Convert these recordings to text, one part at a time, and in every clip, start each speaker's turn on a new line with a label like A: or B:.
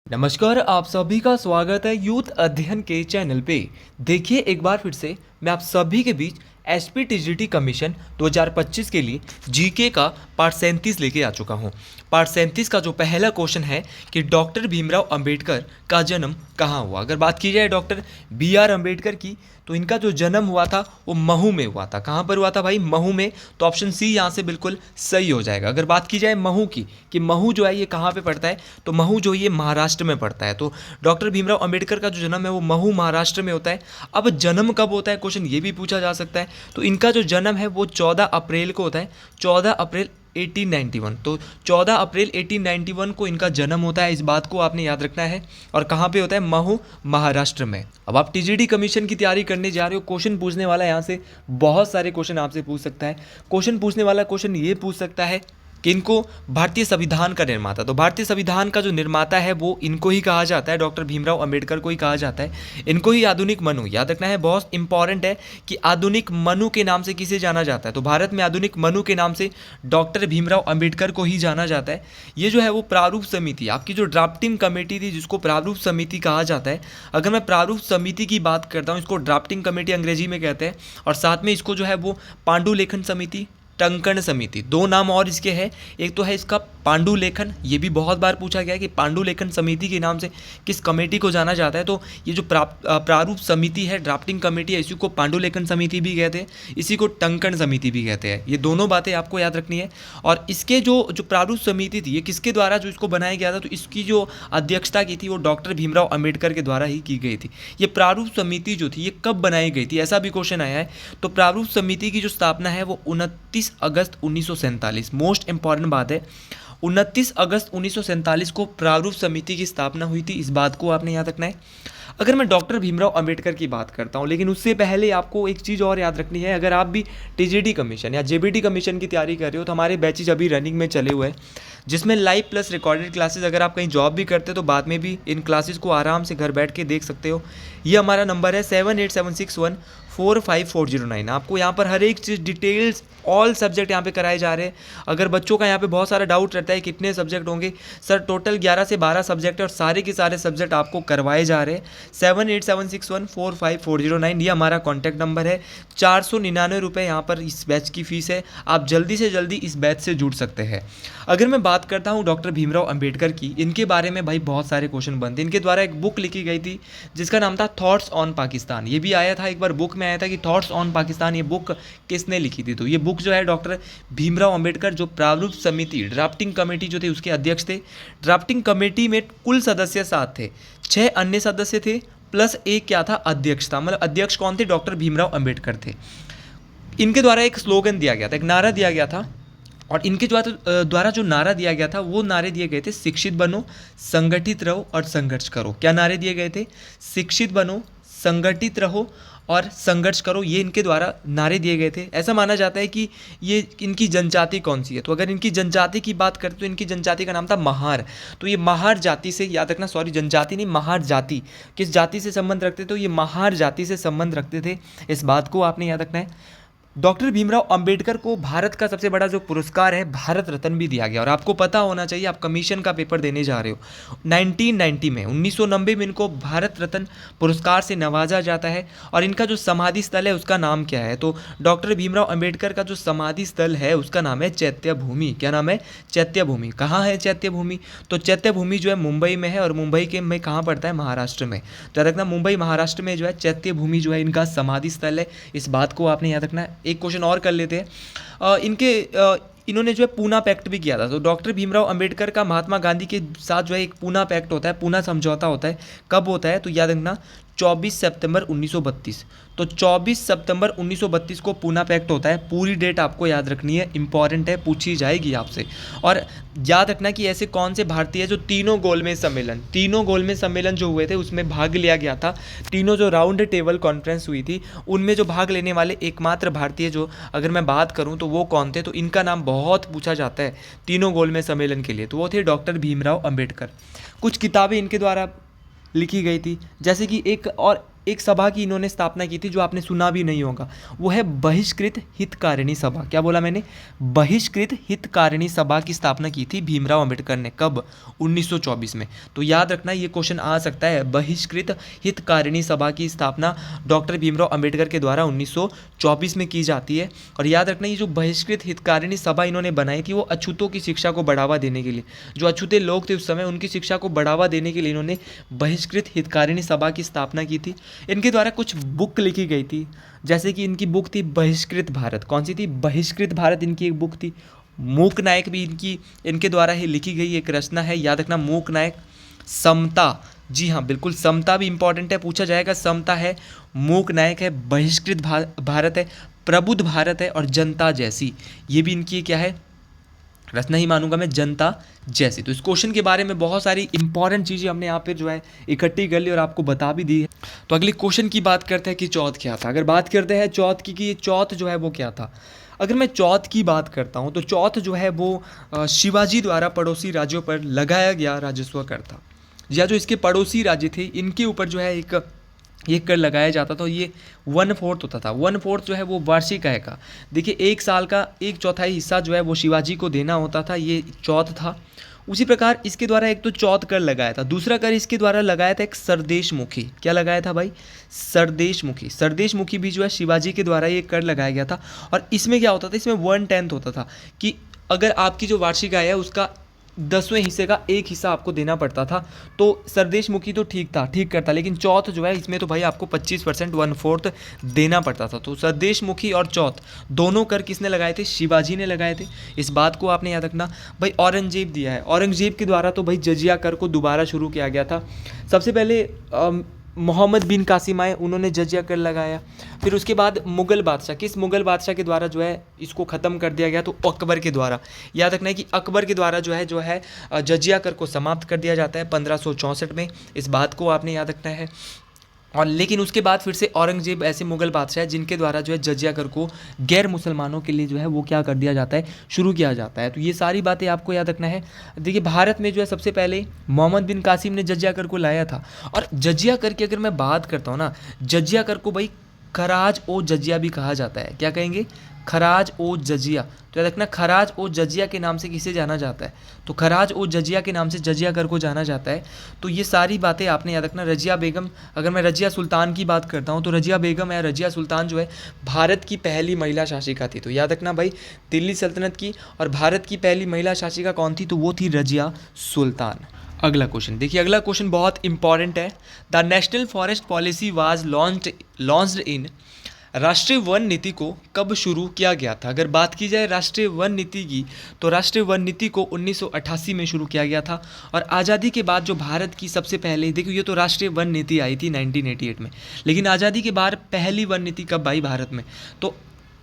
A: नमस्कार, आप सभी का स्वागत है यूथ अध्ययन के चैनल पे। देखिए एक बार फिर से मैं आप सभी के बीच एसपी टीजीटी कमीशन 2025 के लिए जीके का पार्ट 37 लेके आ चुका हूँ। पार्ट 37 का जो पहला क्वेश्चन है कि डॉक्टर भीमराव अंबेडकर का जन्म कहाँ हुआ। अगर बात की जाए डॉक्टर BR अंबेडकर की, तो इनका जो जन्म हुआ था वो महू में हुआ था। कहाँ पर हुआ था भाई? महू में। तो ऑप्शन सी यहाँ से बिल्कुल सही हो जाएगा। अगर बात की जाए महू की, कि महू जो है ये कहाँ पे पड़ता है, तो महू जो ये महाराष्ट्र में पड़ता है। तो डॉक्टर भीमराव अंबेडकर का जो जन्म है वो महू महाराष्ट्र में होता है। अब जन्म कब होता है, क्वेश्चन ये भी पूछा जा सकता है। तो इनका जो जन्म है वो 14 अप्रैल को होता है, 14 अप्रैल 1891। तो 14 अप्रैल 1891 को इनका जन्म होता है, इस बात को आपने याद रखना है। और कहाँ पे होता है? महू महाराष्ट्र में। अब आप टीजीटी कमीशन की तैयारी करने जा रहे हो, क्वेश्चन पूछने वाला यहाँ से बहुत सारे क्वेश्चन आपसे पूछ सकता है। क्वेश्चन पूछने वाला क्वेश्चन ये पूछ सकता है कि इनको भारतीय संविधान का निर्माता, तो भारतीय संविधान का जो निर्माता है वो इनको ही कहा जाता है, डॉक्टर भीमराव अंबेडकर को ही कहा जाता है। इनको ही आधुनिक मनु, याद रखना है, बहुत इंपॉर्टेंट है कि आधुनिक मनु के नाम से किसे जाना जाता है। तो भारत में आधुनिक मनु के नाम से डॉक्टर भीमराव अंबेडकर को ही जाना जाता है। ये जो है वो प्रारूप समिति, आपकी जो ड्राफ्टिंग कमेटी थी जिसको प्रारूप समिति कहा जाता है। अगर मैं प्रारूप समिति की बात करता हूँ, इसको ड्राफ्टिंग कमेटी अंग्रेजी में कहते हैं। और साथ में इसको जो है वो पांडुलेखन समिति, टंकण समिति, दो नाम और इसके हैं। एक तो है इसका पांडुलेखन, ये भी बहुत बार पूछा गया है कि पांडुलेखन समिति के नाम से किस कमेटी को जाना जाता है। तो ये जो प्रारूप समिति है, ड्राफ्टिंग कमेटी है, इसी को पांडुलेखन समिति भी कहते हैं, इसी को टंकण समिति भी कहते हैं। ये दोनों बातें आपको याद रखनी है। और इसके जो प्रारूप समिति थी, ये किसके द्वारा जो इसको बनाया गया था, तो इसकी जो अध्यक्षता की थी वो डॉक्टर भीमराव अंबेडकर के द्वारा ही की गई थी। ये प्रारूप समिति जो थी ये कब बनाई गई थी, ऐसा भी क्वेश्चन आया है। तो प्रारूप समिति की जो स्थापना है वो 29 अगस्त 1947, मोस्ट इंपॉर्टेंट बात है, 29 अगस्त 1947 को प्रारूप समिति की स्थापना हुई थी, इस बात को आपने याद रखना है। अगर मैं डॉक्टर भीमराव अंबेडकर की बात करता हूँ, लेकिन उससे पहले आपको एक चीज़ और याद रखनी है। अगर आप भी टीजीटी कमीशन या जेबीटी कमीशन की तैयारी कर रहे हो, तो हमारे बैचेज अभी रनिंग में चले हुए हैं, जिसमें लाइव प्लस रिकॉर्डेड क्लासेस, अगर आप कहीं जॉब भी करते हो तो बाद में भी इन क्लासेस को आराम से घर बैठ के देख सकते हो। ये हमारा नंबर है 7876145409। आपको यहाँ पर हर एक चीज़ डिटेल्स, ऑल सब्जेक्ट यहाँ पे कराए जा रहे हैं। अगर बच्चों का यहाँ पे बहुत सारा डाउट रहता है कितने सब्जेक्ट होंगे, सर टोटल 11 से 12 सब्जेक्ट है और सारे के सारे सब्जेक्ट आपको करवाए जा रहे हैं। 7876145409 ये हमारा कॉन्टैक्ट नंबर है। 499 रुपये यहाँ पर इस बैच की फ़ीस है। आप जल्दी से जल्दी इस बैच से जुड़ सकते हैं। अगर मैं बात करता हूँ डॉक्टर भीमराव अंबेडकर की, इनके बारे में भाई बहुत सारे क्वेश्चन बनते हैं। इनके द्वारा एक बुक लिखी गई थी जिसका नाम था थॉट्स ऑन पाकिस्तान। ये भी आया था एक बार, बुक में आया था कि थॉट्स ऑन पाकिस्तान, ये बुक किसने लिखी थी। तो ये बुक जो है डॉक्टर भीमराव अंबेडकर, जो प्रारूप समिति, ड्राफ्टिंग कमेटी जो थे उसके अध्यक्ष थे। ड्राफ्टिंग कमेटी में कुल सदस्य 7 थे, 6 अन्य सदस्य थे, प्लस एक क्या था, अध्यक्ष था। मतलब अध्यक्ष कौन थे? डॉक्टर भीमराव अंबेडकर थे। इनके द्वारा एक स्लोगन दिया गया था, एक नारा दिया गया था। और इनके द्वारा जो नारा दिया गया था वो नारे दिए गए थे, शिक्षित बनो, संगठित रहो और संघर्ष करो। क्या नारे दिए गए थे? शिक्षित बनो, संगठित रहो और संघर्ष करो, ये इनके द्वारा नारे दिए गए थे। ऐसा माना जाता है कि ये इनकी जनजाति कौन सी है। तो अगर इनकी जनजाति की बात करें तो इनकी जनजाति का नाम था महार। तो ये महार जाति से, याद रखना, सॉरी जनजाति नहीं, महार जाति, किस जाति से संबंध रखते थे? तो ये महार जाति से संबंध रखते थे, इस बात को आपने याद रखना है। डॉक्टर भीमराव अंबेडकर को भारत का सबसे बड़ा जो पुरस्कार है भारत रत्न भी दिया गया। और आपको पता होना चाहिए, आप कमीशन का पेपर देने जा रहे हो, 1990 में 1990 में इनको भारत रत्न पुरस्कार से नवाजा जाता है। और इनका जो समाधि स्थल है उसका नाम क्या है? तो डॉक्टर भीमराव अंबेडकर का जो समाधि स्थल है उसका नाम है चैत्य भूमि। क्या नाम है? चैत्य भूमि। कहाँ है चैत्य भूमि? तो चैत्य भूमि जो है मुंबई में है, और मुंबई के में कहाँ पड़ता है? महाराष्ट्र में। तो याद रखना, मुंबई महाराष्ट्र में जो है चैत्य भूमि जो है इनका समाधि स्थल है, इस बात को आपने याद रखना है। एक क्वेश्चन और कर लेते हैं। इन्होंने जो है पूना पैक्ट भी किया था। तो डॉक्टर भीमराव अंबेडकर का महात्मा गांधी के साथ जो है एक पूना पैक्ट होता है, पूना समझौता होता है। कब होता है? तो याद रखना 24 सितंबर 1932। तो 24 सितंबर 1932 को पूना पैक्ट होता है। पूरी डेट आपको याद रखनी है, इंपॉर्टेंट है, पूछी जाएगी आपसे। और याद रखना कि ऐसे कौन से भारतीय जो तीनों गोलमेज सम्मेलन जो हुए थे उसमें भाग लिया गया था। तीनों जो राउंड टेबल कॉन्फ्रेंस हुई थी उनमें जो भाग लेने वाले एकमात्र भारतीय जो अगर मैं बात करूं तो वो कौन थे? तो इनका नाम बहुत पूछा जाता है तीनों गोलमेज सम्मेलन के लिए, तो वो थे डॉक्टर भीमराव अंबेडकर। कुछ किताबें इनके द्वारा लिखी गई थी, जैसे कि एक और एक सभा की इन्होंने स्थापना की थी जो आपने सुना भी नहीं होगा, वो है बहिष्कृत हितकारिणी सभा। क्या बोला मैंने? बहिष्कृत हितकारिणी सभा की स्थापना की थी भीमराव अंबेडकर ने। कब? 1924 में। तो याद रखना ये क्वेश्चन आ सकता है, बहिष्कृत हितकारिणी सभा की स्थापना डॉक्टर भीमराव अंबेडकर के द्वारा 1924 में की जाती है। और याद रखना ये जो बहिष्कृत हितकारिणी सभा इन्होंने बनाई थी वो अछूतों की शिक्षा को बढ़ावा देने के लिए, जो अछूते लोग थे उस समय उनकी शिक्षा को बढ़ावा देने के लिए इन्होंने बहिष्कृत हितकारिणी सभा की स्थापना की थी। इनके द्वारा कुछ बुक लिखी गई थी, जैसे कि इनकी बुक थी बहिष्कृत भारत। कौन सी थी? बहिष्कृत भारत इनकी एक बुक थी। मूक नायक भी इनके द्वारा ही लिखी गई एक रचना है, याद रखना मूक नायक। समता, जी हाँ बिल्कुल, समता भी इंपॉर्टेंट है, पूछा जाएगा। समता है, मूक नायक है, बहिष्कृत भारत है, प्रबुद्ध भारत है और जनता जैसी, ये भी इनकी क्या है? रचना ही मानूंगा मैं, जनता जैसी। तो इस क्वेश्चन के बारे में बहुत सारी इंपॉर्टेंट चीज़ें हमने यहाँ पे जो है इकट्ठी कर ली और आपको बता भी दी है। तो अगले क्वेश्चन की बात करते हैं कि चौथ क्या था। अगर बात करते हैं चौथ की कि ये चौथ जो है वो क्या था। अगर मैं चौथ की बात करता हूँ तो चौथ जो है वो शिवाजी द्वारा पड़ोसी राज्यों पर लगाया गया राजस्व कर था। या जो इसके पड़ोसी राज्य थे इनके ऊपर जो है एक कर लगाया जाता था। ये 1/4 होता था। 1/4 जो है वो वार्षिक आय का, देखिए एक साल का 1/4 हिस्सा जो है वो शिवाजी को देना होता था, ये चौथ था। उसी प्रकार इसके द्वारा एक तो चौथ कर लगाया था, दूसरा कर इसके द्वारा लगाया था एक सरदेशमुखी। क्या लगाया था भाई? सरदेशमुखी। सरदेशमुखी भी जो है शिवाजी के द्वारा ये कर लगाया गया था। और इसमें क्या होता था? इसमें 1/10 होता था कि अगर आपकी जो वार्षिक आय है उसका 10वें हिस्से का एक हिस्सा आपको देना पड़ता था। तो सरदेशमुखी तो ठीक था, ठीक करता, लेकिन चौथ जो है इसमें तो भाई आपको 25% 1/4 देना पड़ता था। तो सरदेशमुखी और चौथ दोनों कर किसने लगाए थे? शिवाजी ने लगाए थे। इस बात को आपने याद रखना। भाई औरंगजेब दिया है, औरंगजेब के द्वारा तो भाई जजिया कर को दोबारा शुरू किया गया था। सबसे पहले मोहम्मद बिन कासिम आए, उन्होंने जजिया कर लगाया। फिर उसके बाद मुग़ल बादशाह, किस मुग़ल बादशाह के द्वारा जो है इसको ख़त्म कर दिया गया? तो अकबर के द्वारा। याद रखना है कि अकबर के द्वारा जो है जजिया कर को समाप्त कर दिया जाता है 1564 में। इस बात को आपने याद रखना है। और लेकिन उसके बाद फिर से औरंगजेब ऐसे मुग़ल बादशाह है जिनके द्वारा जो है जजिया कर को गैर मुसलमानों के लिए जो है वो क्या कर दिया जाता है? शुरू किया जाता है। तो ये सारी बातें आपको याद रखना है। देखिए भारत में जो है सबसे पहले मोहम्मद बिन कासिम ने जजिया कर को लाया था। और जजिया कर की अगर मैं बात करता हूँ ना, जजिया कर को भाई खराज ओ जजिया भी कहा जाता है। क्या कहेंगे? खराज ओ जजिया। तो याद रखना, खराज ओ जजिया के नाम से किसे जाना जाता है? तो खराज ओ जजिया के नाम से जजिया कर को जाना जाता है। तो ये सारी बातें आपने याद रखना। रजिया बेगम, अगर मैं रजिया सुल्तान की बात करता हूँ तो रजिया बेगम या रजिया सुल्तान जो है भारत की पहली महिला शासिका थी। तो याद रखना भाई, दिल्ली सल्तनत की और भारत की पहली महिला शासिका कौन थी? तो वो थी रजिया सुल्तान। अगला क्वेश्चन देखिए, अगला क्वेश्चन बहुत इंपॉर्टेंट है। The national forest policy was launched in, राष्ट्रीय वन नीति को कब शुरू किया गया था? अगर बात की जाए राष्ट्रीय वन नीति की तो राष्ट्रीय वन नीति को 1988 में शुरू किया गया था। और आज़ादी के बाद जो भारत की सबसे पहले, देखो ये तो राष्ट्रीय वन नीति आई थी 1988 में, लेकिन आज़ादी के बाद पहली वन नीति कब आई भारत में? तो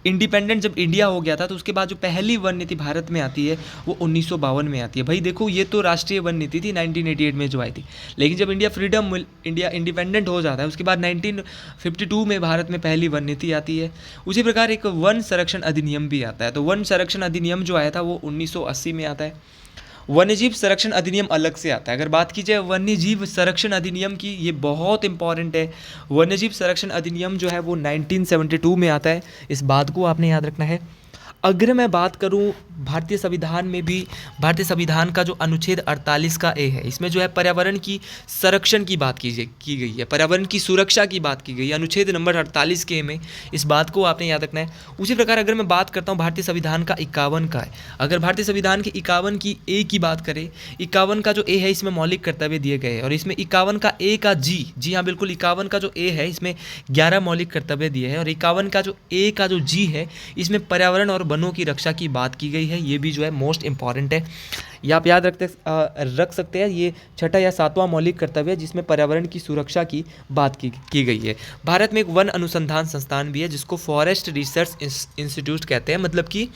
A: इंडिपेंडेंट जब इंडिया हो गया था तो उसके बाद जो पहली वन नीति भारत में आती है वो 1952 में आती है। भाई देखो ये तो राष्ट्रीय वन नीति थी 1988 में जो आई थी, लेकिन जब इंडिया इंडिपेंडेंट हो जाता है उसके बाद 1952 में भारत में पहली वन नीति आती है। उसी प्रकार एक वन संरक्षण अधिनियम भी आता है। तो वन संरक्षण अधिनियम जो आया था वो 1980 में आता है। वन्यजीव संरक्षण अधिनियम अलग से आता है। अगर बात की जाए वन्यजीव संरक्षण अधिनियम की, ये बहुत इंपॉर्टेंट है। वन्यजीव संरक्षण अधिनियम जो है वो 1972 में आता है। इस बात को आपने याद रखना है। अगर मैं बात करूं भारतीय संविधान में भी, भारतीय संविधान का जो अनुच्छेद 48 का ए है, इसमें जो है पर्यावरण की संरक्षण की बात की गई है, पर्यावरण की सुरक्षा की बात की गई है अनुच्छेद नंबर 48 के में। इस बात को आपने याद रखना है। उसी प्रकार अगर मैं बात करता हूँ भारतीय संविधान का 51 का है, अगर भारतीय संविधान के 51 की ए की बात करें, 51 का जो ए है इसमें मौलिक कर्तव्य दिए गए हैं और इसमें 51 का ए का जी हाँ बिल्कुल, 51 का जो ए है इसमें 11 मौलिक कर्तव्य दिए हैं और 51 का जो ए का जो जी है इसमें पर्यावरण और वनों की रक्षा की बात की गई है। ये भी जो है मोस्ट इंपॉर्टेंट है, ये आप याद रख सकते हैं। ये छठा या सातवां मौलिक कर्तव्य है जिसमें पर्यावरण की सुरक्षा की बात की गई है। भारत में एक वन अनुसंधान संस्थान भी है जिसको फॉरेस्ट रिसर्च इंस्टीट्यूट कहते हैं, मतलब कि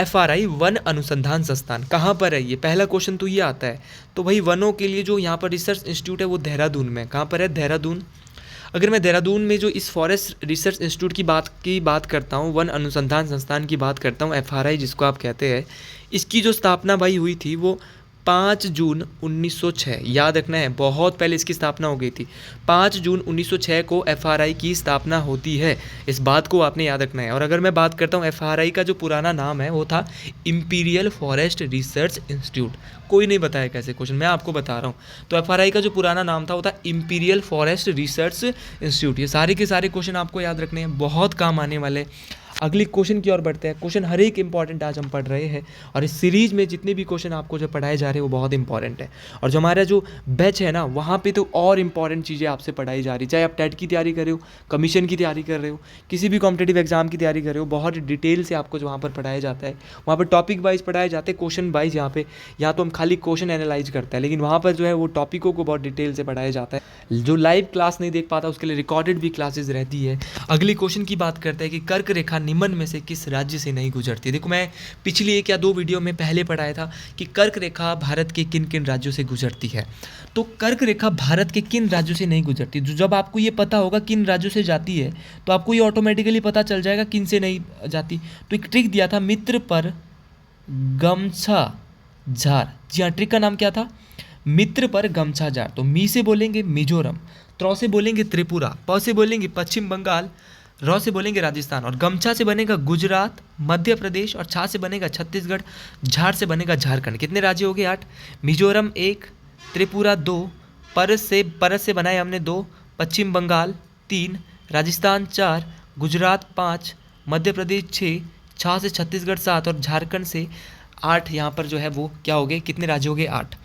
A: FRI वन अनुसंधान संस्थान। कहाँ पर है ये? पहला क्वेश्चन तो ये आता है। तो भाई वनों के लिए जो यहाँ पर रिसर्च इंस्टीट्यूट है वो देहरादून में। कहाँ पर है? देहरादून। अगर मैं देहरादून में जो इस फॉरेस्ट रिसर्च इंस्टीट्यूट की बात करता हूँ, वन अनुसंधान संस्थान की बात करता हूँ, FRI जिसको आप कहते हैं, इसकी जो स्थापना भाई हुई थी वो 5 जून 1906, याद रखना है, बहुत पहले इसकी स्थापना हो गई थी। 5 जून 1906 को एफआरआई की स्थापना होती है, इस बात को आपने याद रखना है। और अगर मैं बात करता हूँ एफआरआई का जो पुराना नाम है वो था इंपीरियल फॉरेस्ट रिसर्च इंस्टीट्यूट। कोई नहीं बताया कैसे क्वेश्चन, मैं आपको बता रहा हूँ। तो एफआरआई का जो पुराना नाम था वो था इंपीरियल फॉरेस्ट रिसर्च इंस्टीट्यूट। ये सारे के सारे क्वेश्चन आपको याद रखने हैं, बहुत काम आने वाले। अगली क्वेश्चन की ओर बढ़ते हैं। क्वेश्चन हर एक इंपॉर्टेंट आज हम पढ़ रहे हैं, और इस सीरीज में जितने भी क्वेश्चन आपको जो पढ़ाए जा रहे हैं वो बहुत इंपॉर्टेंट है। और जो हमारा जो बैच है ना, वहाँ पे तो और इंपॉर्टेंट चीज़ें आपसे पढ़ाई जा रही, चाहे आप टेट की तैयारी कर रहे हो, कमीशन की तैयारी कर रहे हो, किसी भी कॉम्पिटेटिव एग्जाम की तैयारी कर रहे हो, बहुत डिटेल से आपको जो वहाँ पर पढ़ाया जाता है। वहाँ पर टॉपिक वाइज पढ़ाए जाते हैं, क्वेश्चन वाइज। यहाँ पे या तो हम खाली क्वेश्चन एनालाइज करते हैं, लेकिन वहाँ पर जो है वो टॉपिकों को बहुत डिटेल से पढ़ाया जाता है। जो लाइव क्लास नहीं देख पाता उसके लिए रिकॉर्डेड भी क्लासेस रहती है। अगली क्वेश्चन की बात करते हैं कि कर्क रेखा निम्न में से किस राज्य से नहीं गुजरती। देखो, मैं पिछली 1 या 2 वीडियो में पहले पढ़ाया था कि कर्क रेखा भारत के किन किन राज्यों से गुजरती है। तो कर्क रेखा भारत के किन राज्यों से नहीं गुजरती, जो जब आपको ये पता होगा किन राज्यों से जाती है तो आपको ये ऑटोमेटिकली पता चल जाएगा किन से नहीं जाती। तो एक ट्रिक दिया था, मित्र पर गमछा झार। जी हाँ, ट्रिक का नाम क्या था, मित्र पर गमछा झार। तो मी से बोलेंगे मिजोरम, त्रो से बोलेंगे त्रिपुरा, प से बोलेंगे पश्चिम बंगाल, रॉ से बोलेंगे राजस्थान, और गमछा से बनेगा गुजरात, मध्य प्रदेश, और छा से बनेगा छत्तीसगढ़, झार से बनेगा झारखंड। कितने राज्य हो गए? 8। मिजोरम 1, त्रिपुरा 2, परस से बनाए हमने 2, पश्चिम बंगाल 3, राजस्थान 4, गुजरात 5, मध्य प्रदेश 6, छा से छत्तीसगढ़ 7, और झारखंड से 8। यहाँ पर जो है वो क्या हो गए, कितने राज्य हो गए? 8।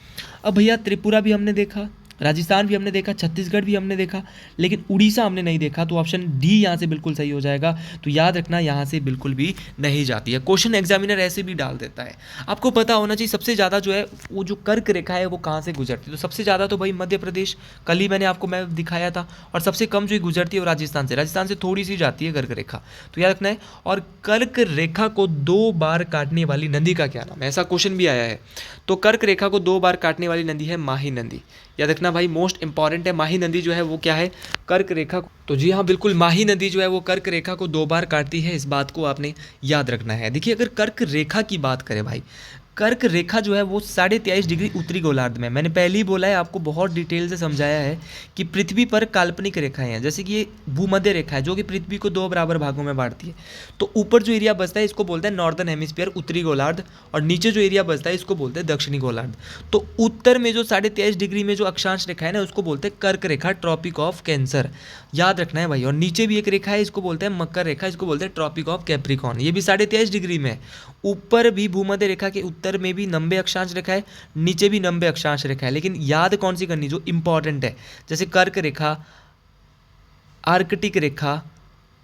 A: अब भैया त्रिपुरा भी हमने देखा, राजस्थान भी हमने देखा, छत्तीसगढ़ भी हमने देखा, लेकिन उड़ीसा हमने नहीं देखा। तो ऑप्शन डी यहाँ से बिल्कुल सही हो जाएगा। तो याद रखना, यहाँ से बिल्कुल भी नहीं जाती है। क्वेश्चन एग्जामिनर ऐसे भी डाल देता है। आपको पता होना चाहिए सबसे ज़्यादा जो है वो जो कर्क रेखा है वो कहाँ से गुजरती है। तो सबसे ज़्यादा तो भाई मध्य प्रदेश, कल ही मैंने आपको मैप दिखाया था। और सबसे कम जो गुजरती है वो राजस्थान से थोड़ी सी जाती है कर्क रेखा। तो याद रखना है। और कर्क रेखा को 2 बार काटने वाली नदी का क्या नाम है, ऐसा क्वेश्चन भी आया है। तो कर्क रेखा को 2 बार काटने वाली नदी है माही नदी। याद रखना भाई, मोस्ट इंपॉर्टेंट है। माही नदी जो है वो क्या है, कर्क रेखा को, तो जी हाँ बिल्कुल, माही नदी जो है वो कर्क रेखा को 2 बार काटती है। इस बात को आपने याद रखना है। देखिए, अगर कर्क रेखा की बात करें भाई, कर्क रेखा जो है वो 23.5 डिग्री उत्तरी गोलार्ध में, मैंने पहले ही बोला है, आपको बहुत डिटेल से समझाया है कि पृथ्वी पर काल्पनिक रेखाएं हैं। जैसे कि ये भूमध्य रेखा है जो कि पृथ्वी को 2 बराबर भागों में बांटती है। तो ऊपर जो एरिया बचता है इसको बोलते हैं नॉर्दर्न हेमिस्फीयर, उत्तरी गोलार्ध, और नीचे जो एरिया बचता है इसको बोलते हैं दक्षिणी गोलार्ध। तो उत्तर में जो 23.5 डिग्री में जो अक्षांश रेखा है ना, उसको बोलते हैं कर्क रेखा, ट्रॉपिक ऑफ कैंसर। याद रखना है भाई। और नीचे भी एक रेखा है, इसको बोलते हैं मकर रेखा, इसको बोलते हैं ट्रॉपिक ऑफ कैप्रिकॉर्न। ये भी 23.5 डिग्री में। ऊपर भी भूमध्य रेखा के उत्तर में भी 90 अक्षांश रेखा है, नीचे भी 90 अक्षांश रेखा है। लेकिन याद कौन सी करनी, जो इंपॉर्टेंट है, जैसे कर्क रेखा, आर्कटिक रेखा,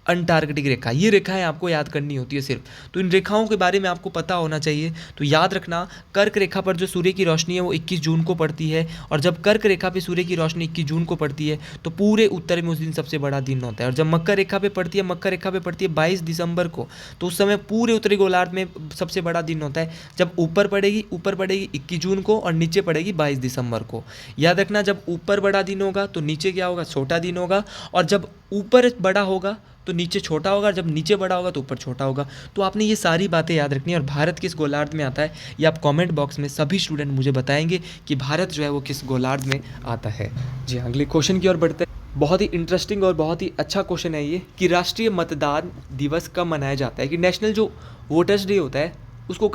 A: अंटार्कटिक रेखा, ये रेखाएं आपको याद करनी होती है सिर्फ। तो इन रेखाओं के बारे में आपको पता होना चाहिए। तो याद रखना, कर्क रेखा पर जो सूर्य की रोशनी है वो 21 जून को पड़ती है। और जब कर्क रेखा पे सूर्य की रोशनी 21 जून को पड़ती है तो पूरे उत्तर में उस दिन सबसे बड़ा दिन होता है। और जब मकर रेखा पे पड़ती है 22 दिसंबर को, तो उस समय पूरे उत्तरी गोलार्ध में सबसे बड़ा दिन होता है। जब ऊपर पड़ेगी 21 जून को, और नीचे पड़ेगी 22 दिसंबर को। याद रखना, जब ऊपर बड़ा दिन होगा तो नीचे क्या होगा, छोटा दिन होगा। और जब ऊपर बड़ा होगा तो नीचे छोटा होगा, जब नीचे बड़ा होगा तो ऊपर छोटा होगा। तो आपने ये सारी बातें याद रखनी है। और भारत किस गोलार्ध में आता है ये आप कमेंट बॉक्स में सभी स्टूडेंट मुझे बताएंगे कि भारत जो है वो किस गोलार्ध में आता है। जी हाँ, अगले क्वेश्चन की ओर बढ़ते हैं। बहुत ही इंटरेस्टिंग और बहुत ही अच्छा क्वेश्चन है ये, कि राष्ट्रीय मतदान दिवस कब मनाया जाता है, कि नेशनल जो वोटर्स डे होता है उसको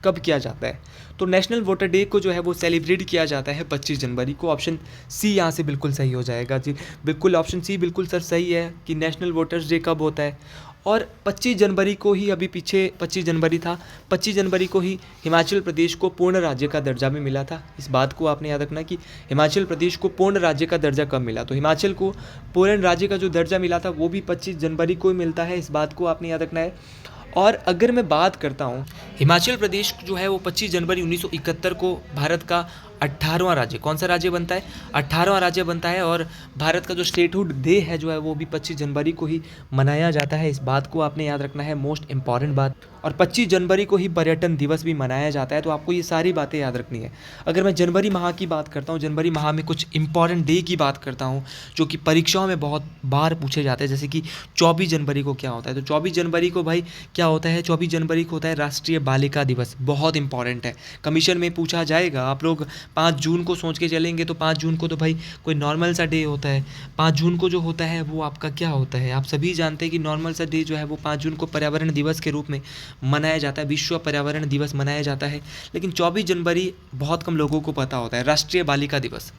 A: कब किया जाता है। तो नेशनल वोटर डे को जो है वो सेलिब्रेट किया जाता है 25 जनवरी को। ऑप्शन सी यहाँ से बिल्कुल सही हो जाएगा। जी बिल्कुल, ऑप्शन सी बिल्कुल सर सही है कि नेशनल वोटर्स डे कब होता है। और 25 जनवरी को ही, अभी पीछे 25 जनवरी था, 25 जनवरी को ही हिमाचल प्रदेश को पूर्ण राज्य का दर्जा भी मिला था। इस बात को आपने याद रखना कि हिमाचल प्रदेश को पूर्ण राज्य का दर्जा कब मिला। तो हिमाचल को पूर्ण राज्य का जो दर्जा मिला था वो भी 25 जनवरी को ही मिलता है। इस बात को आपने याद रखना है। और अगर मैं बात करता हूँ, हिमाचल प्रदेश जो है वो 25 जनवरी 1971 को भारत का 18वां राज्य। कौन सा राज्य बनता है? 18वां राज्य बनता है। और भारत का जो स्टेटहुड डे है जो है वो भी 25 जनवरी को ही मनाया जाता है। इस बात को आपने याद रखना है, मोस्ट इंपॉर्टेंट बात। और 25 जनवरी को ही पर्यटन दिवस भी मनाया जाता है। तो आपको ये सारी बातें याद रखनी है। अगर मैं जनवरी माह की बात करता हूँ, जनवरी माह में कुछ इंपॉर्टेंट डे की बात करता हूँ जो कि परीक्षाओं में बहुत बार पूछे जाते हैं। जैसे कि 24 जनवरी को क्या होता है? तो 24 जनवरी को भाई क्या होता है? 24 जनवरी को होता है राष्ट्रीय बालिका दिवस। बहुत इंपॉर्टेंट है, कमीशन में पूछा जाएगा। आप लोग 5 जून को सोच के चलेंगे तो 5 जून को तो भाई कोई नॉर्मल सा डे होता है। 5 जून को जो होता है वो आपका क्या होता है? आप सभी जानते हैं कि नॉर्मल सा डे जो है वो 5 जून को पर्यावरण दिवस के रूप में मनाया जाता है, विश्व पर्यावरण दिवस मनाया जाता है। लेकिन 24 जनवरी बहुत कम लोगों को पता होता है, राष्ट्रीय बालिका दिवस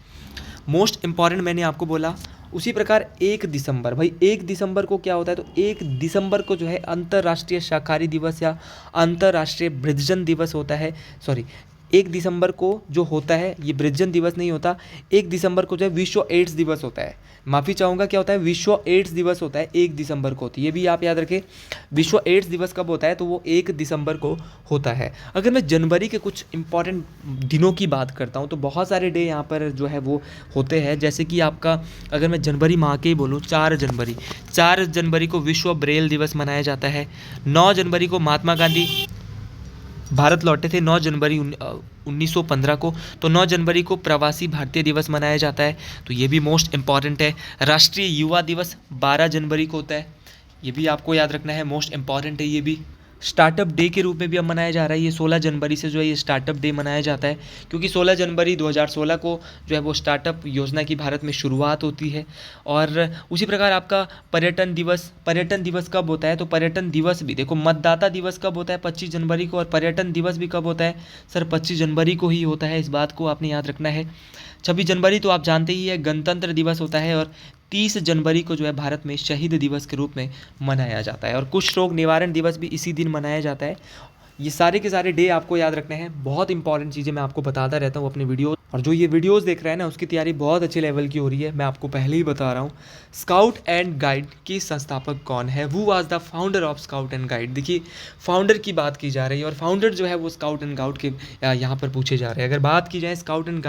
A: मोस्ट इंपॉर्टेंट मैंने आपको बोला। उसी प्रकार 1 दिसंबर, भाई 1 दिसंबर को क्या होता है? तो 1 दिसंबर को जो है अंतर्राष्ट्रीय शाकाहारी दिवस या अंतर्राष्ट्रीय वृद्धजन दिवस होता है। सॉरी, 1 दिसंबर को जो होता है ये वृद्धजन दिवस नहीं होता। 1 दिसंबर को जो है विश्व एड्स दिवस होता है। माफ़ी चाहूँगा, क्या होता है? विश्व एड्स दिवस होता है 1 दिसंबर को होती है। ये भी आप याद रखें, विश्व एड्स दिवस कब होता है? तो वो 1 दिसंबर को होता है। अगर मैं जनवरी के कुछ इंपॉर्टेंट दिनों की बात करता हूँ तो बहुत सारे डे यहाँ पर जो है वो होते हैं। जैसे कि आपका अगर मैं जनवरी माह के ही बोलूँ, 4 जनवरी को विश्व ब्रेल दिवस मनाया जाता है। 9 जनवरी को महात्मा गांधी भारत लौटे थे, 9 जनवरी 1915 को। तो 9 जनवरी को प्रवासी भारतीय दिवस मनाया जाता है। तो ये भी मोस्ट इंपॉर्टेंट है। राष्ट्रीय युवा दिवस 12 जनवरी को होता है। ये भी आपको याद रखना है, मोस्ट इंपॉर्टेंट है। ये भी स्टार्टअप डे के रूप में भी अब मनाया जा रहा है। ये 16 जनवरी से जो है ये स्टार्टअप डे मनाया जाता है, क्योंकि 16 जनवरी 2016 को जो है वो स्टार्टअप योजना की भारत में शुरुआत होती है। और उसी प्रकार आपका पर्यटन दिवस कब होता है? तो पर्यटन दिवस भी देखो, मतदाता दिवस कब होता है? 25 जनवरी को। और पर्यटन दिवस भी कब होता है? सर 25 जनवरी को ही होता है। इस बात को आपने याद रखना है। 26 जनवरी तो आप जानते ही है गणतंत्र दिवस होता है। और 30 जनवरी को जो है भारत में शहीद दिवस के रूप में मनाया जाता है। और कुष्ठ रोग निवारण दिवस भी इसी दिन मनाया जाता है। ये सारे के सारे डे आपको याद रखने हैं। बहुत इंपॉर्टेंट चीज़ें मैं आपको बताता रहता हूँ अपने वीडियो। और जो ये वीडियोस देख रहे हैं ना, उसकी तैयारी बहुत अच्छे लेवल की हो रही है। मैं आपको पहले ही बता रहा हूँ। स्काउट एंड गाइड के संस्थापक कौन है? Who was the founder of scout and guide? देखिए, फाउंडर की बात की जा रही है और फाउंडर जो है वो स्काउट एंड गाइड के यहाँ पर पूछे जा रहे हैं। अगर बात की जाए स्काउट एंड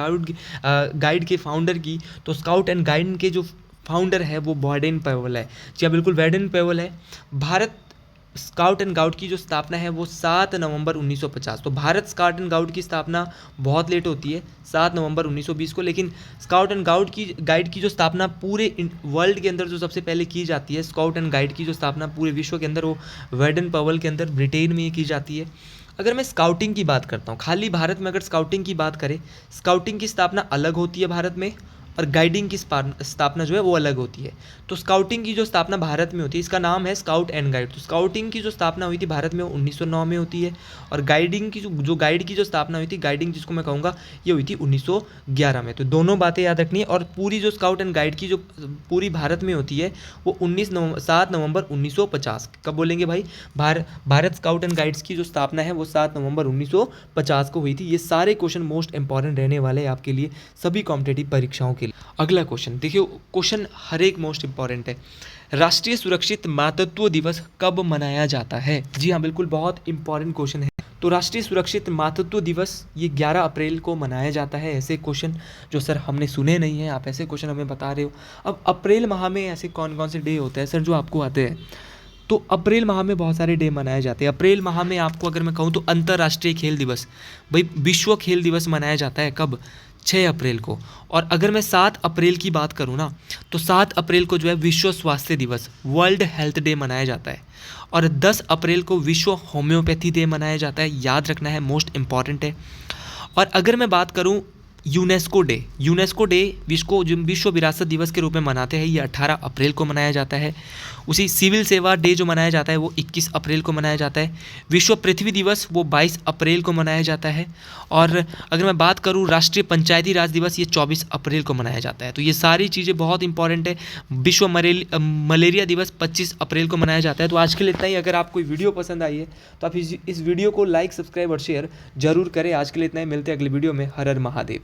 A: गाइड के फाउंडर की, तो स्काउट एंड गाइड के जो फाउंडर है वो बाडेन पावेल है। जी हाँ, बिल्कुल बाडेन पावेल है। भारत स्काउट एंड गाइड की जो स्थापना है वो 7 नवंबर 1950। तो भारत स्काउट एंड गाइड की स्थापना बहुत लेट होती है, 7 नवंबर 1920 को। लेकिन स्काउट एंड गाइड की जो स्थापना पूरे वर्ल्ड के अंदर जो सबसे पहले की जाती है, स्काउट एंड गाइड की जो स्थापना पूरे विश्व के अंदर, वो बाडेन पावेल के अंदर ब्रिटेन में की जाती है। अगर मैं स्काउटिंग की बात करता हूँ, खाली भारत में अगर स्काउटिंग की बात करें, स्काउटिंग की स्थापना अलग होती है भारत में, और गाइडिंग की स्थापना जो है वो अलग होती है। तो स्काउटिंग की जो स्थापना भारत में होती है, इसका नाम है स्काउट एंड गाइड। तो स्काउटिंग की जो स्थापना हुई थी भारत में वो 1909 में होती है। और गाइडिंग की जो गाइड की जो स्थापना हुई थी, गाइडिंग जिसको मैं कहूँगा, ये हुई थी 1911 में। तो दोनों बातें याद रखनी है। और पूरी जो स्काउट एंड गाइड की जो पूरी भारत में होती है वो 7 नवंबर 1950। कब बोलेंगे भाई? भारत स्काउट एंड गाइड्स की जो स्थापना है वो 7 नवंबर 1950 को हुई थी। ये सारे क्वेश्चन मोस्ट इंपॉर्टेंट रहने वाले हैं आपके लिए सभी कॉम्पिटेटिव परीक्षाओं के लिए। अगला क्वेश्चन देखिए, क्वेश्चन हर एक मोस्ट इंपॉर्टेंट है। राष्ट्रीय सुरक्षित मातृत्व दिवस कब मनाया जाता है? जी हाँ, बिल्कुल बहुत इंपॉर्टेंट क्वेश्चन है। तो राष्ट्रीय सुरक्षित मातृत्व दिवस ये 11 अप्रैल को मनाया जाता है। ऐसे क्वेश्चन जो सर हमने सुने नहीं हैं, आप ऐसे क्वेश्चन हमें बता रहे हो। अब अप्रैल माह में ऐसे कौन कौन से डे होते हैं सर जो आपको आते हैं? तो अप्रैल माह में बहुत सारे डे मनाए जाते हैं। अप्रैल माह में आपको अगर मैं कहूँ तो अंतर्राष्ट्रीय खेल दिवस, भाई विश्व खेल दिवस मनाया जाता है। कब? 6 अप्रैल को। और अगर मैं 7 अप्रैल की बात करूँ ना, तो 7 अप्रैल को जो है विश्व स्वास्थ्य दिवस, वर्ल्ड हेल्थ डे मनाया जाता है। और 10 अप्रैल को विश्व होम्योपैथी डे मनाया जाता है। याद रखना है, मोस्ट इंपॉर्टेंट है। और अगर मैं बात करूँ यूनेस्को डे विश्व विरासत दिवस के रूप में मनाते हैं, ये 18 अप्रैल को मनाया जाता है। उसी सिविल सेवा डे जो मनाया जाता है वो 21 अप्रैल को मनाया जाता है। विश्व पृथ्वी दिवस वो 22 अप्रैल को मनाया जाता है। और अगर मैं बात करूँ राष्ट्रीय पंचायती राज दिवस, ये 24 अप्रैल को मनाया जाता है। तो ये सारी चीज़ें बहुत इंपॉर्टेंट है। विश्व मलेरिया दिवस 25 अप्रैल को मनाया जाता है। तो आज के लिए इतना ही। अगर आपको वीडियो पसंद आई है तो आप इस वीडियो को लाइक, सब्सक्राइब और शेयर जरूर करें। आज के लिए इतना ही, मिलते हैं अगले वीडियो में। हर हर महादेव।